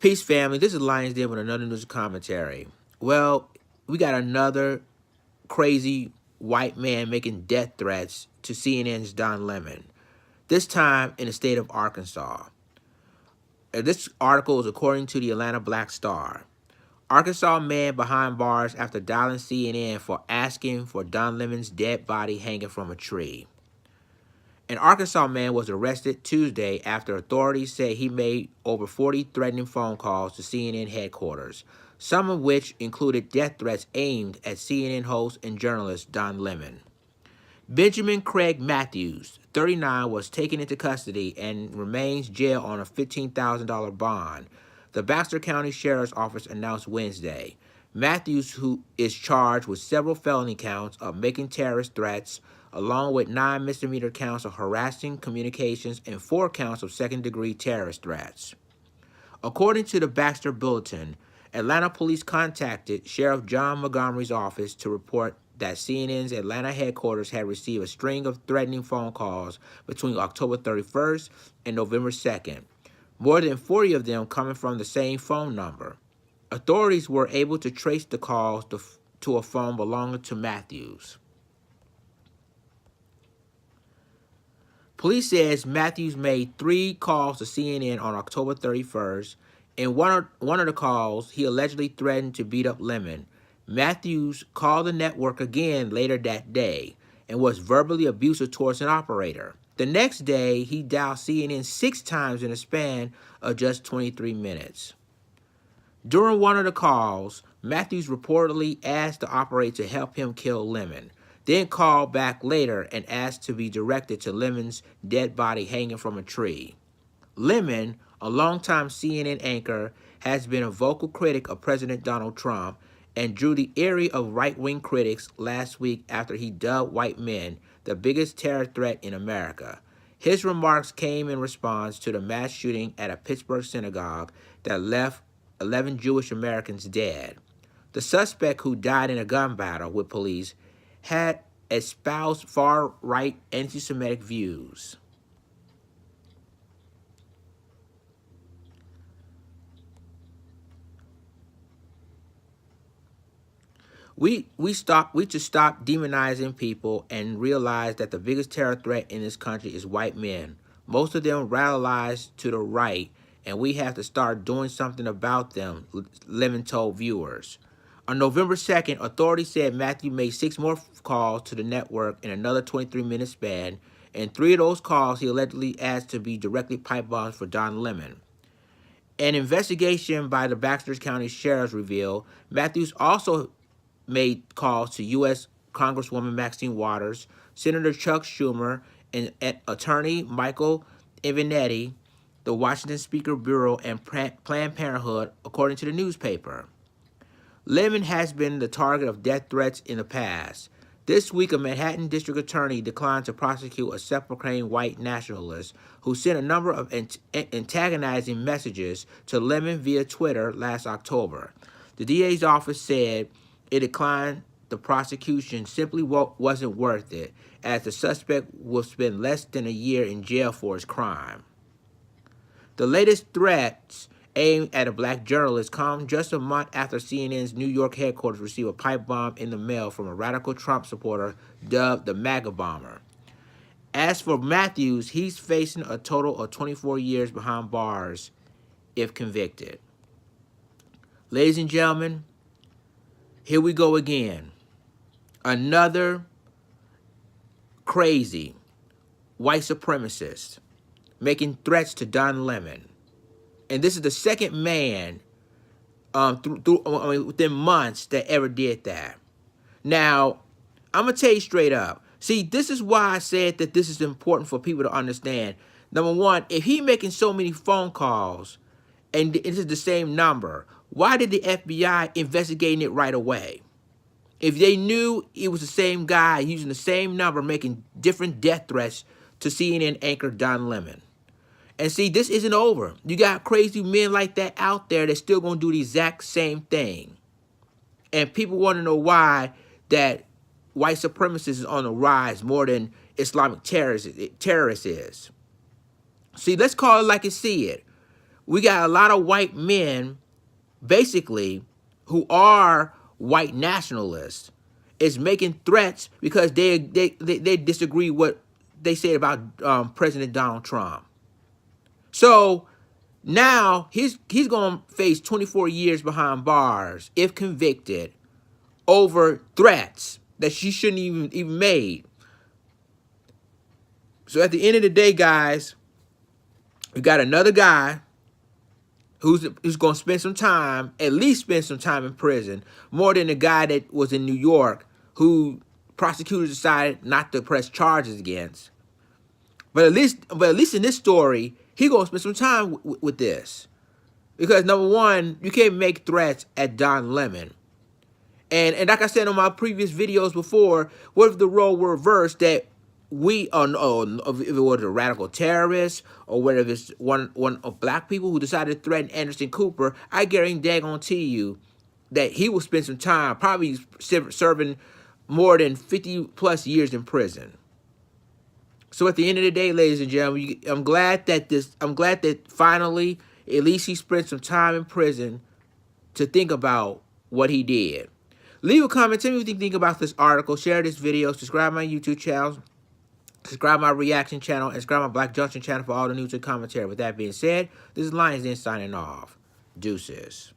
Peace, family. This is Lions Den with another news commentary. Well, we got another crazy white man making death threats to CNN's Don Lemon, this time in the state of Arkansas. This article is according to the Atlanta Black Star. Arkansas man behind bars after dialing CNN for asking for Don Lemon's dead body hanging from a tree. An Arkansas man was arrested Tuesday after authorities say he made over 40 threatening phone calls to CNN headquarters, some of which included death threats aimed at CNN host and journalist Don Lemon. Benjamin Craig Matthews, 39, was taken into custody and remains jailed on a $15,000 bond, the Baxter County Sheriff's Office announced Wednesday. Matthews, who is charged with several felony counts of making terrorist threats, along with 9 misdemeanor counts of harassing communications and 4 counts of second-degree terrorist threats. According to the Baxter Bulletin, Atlanta police contacted Sheriff John Montgomery's office to report that CNN's Atlanta headquarters had received a string of threatening phone calls between October 31st and November 2nd, more than 40 of them coming from the same phone number. Authorities were able to trace the calls to a phone belonging to Matthews. Police says Matthews made 3 calls to CNN on October 31st. In one of the calls, he allegedly threatened to beat up Lemon. Matthews called the network again later that day and was verbally abusive towards an operator. The next day, he dialed CNN 6 times in a span of just 23 minutes. During one of the calls, Matthews reportedly asked the operator to help him kill Lemon, then called back later and asked to be directed to Lemon's dead body hanging from a tree. Lemon, a longtime CNN anchor, has been a vocal critic of President Donald Trump and drew the ire of right-wing critics last week after he dubbed white men the biggest terror threat in America. His remarks came in response to the mass shooting at a Pittsburgh synagogue that left 11 Jewish Americans dead. The suspect, who died in a gun battle with police, had espoused far-right anti-Semitic views. We should stop demonizing people and realize that the biggest terror threat in this country is white men. Most of them radicalized to the right, and we have to start doing something about them, Lemon told viewers. On November 2nd, authorities said Matthew made 6 more calls to the network in another 23-minute span. In 3 of those calls, he allegedly asked to be directly pipe bombed for Don Lemon. An investigation by the Baxter County Sheriff's revealed Matthews also made calls to U.S. Congresswoman Maxine Waters, Senator Chuck Schumer, and Attorney Michael Avenatti, the Washington Speaker Bureau, and Planned Parenthood, according to the newspaper. Lemon has been the target of death threats in the past. This week, a Manhattan district attorney declined to prosecute a self-proclaimed white nationalist who sent a number of antagonizing messages to Lemon via Twitter last October. The DA's office said it declined the prosecution simply wasn't worth it, as the suspect will spend less than a year in jail for his crime. The latest threats aimed at a black journalist come just a month after CNN's New York headquarters received a pipe bomb in the mail from a radical Trump supporter dubbed the MAGA bomber. As for Matthews, he's facing a total of 24 years behind bars if convicted. Ladies and gentlemen, here we go again. Another crazy white supremacist making threats to Don Lemon. And this is the second man within months that ever did that. Now, I'm going to tell you straight up. See, this is why I said that this is important for people to understand. Number one, if he making so many phone calls and this is the same number, why did the FBI investigating it right away? If they knew it was the same guy using the same number making different death threats to CNN anchor Don Lemon. And see, this isn't over. You got crazy men like that out there that's still going to do the exact same thing. And people want to know why that white supremacist is on the rise more than Islamic terrorists is. See, let's call it like you see it. we got a lot of white men, basically, who are white nationalists, is making threats because they disagree what they said about President Donald Trump. So now he's going to face 24 years behind bars if convicted over threats that she shouldn't even made. So at the end of the day, guys, we got another guy who's going to spend some time, at least spend some time in prison, more than the guy that was in New York who prosecutors decided not to press charges against. But at least in this story, he going to spend some time with this. Because number one, you can't make threats at Don Lemon. And like I said on my previous videos before, what if the role were reversed, that we if it was a radical terrorist, or whether it's one of black people who decided to threaten Anderson Cooper, I guarantee you that he will spend some time, probably serving more than 50 plus years in prison. So at the end of the day, ladies and gentlemen, I'm glad that finally, at least he spent some time in prison to think about what he did. Leave a comment. Tell me what you think about this article. Share this video. Subscribe my YouTube channel. Subscribe my reaction channel. And subscribe my Black Junction channel for all the news and commentary. With that being said, this is Lions Den signing off. Deuces.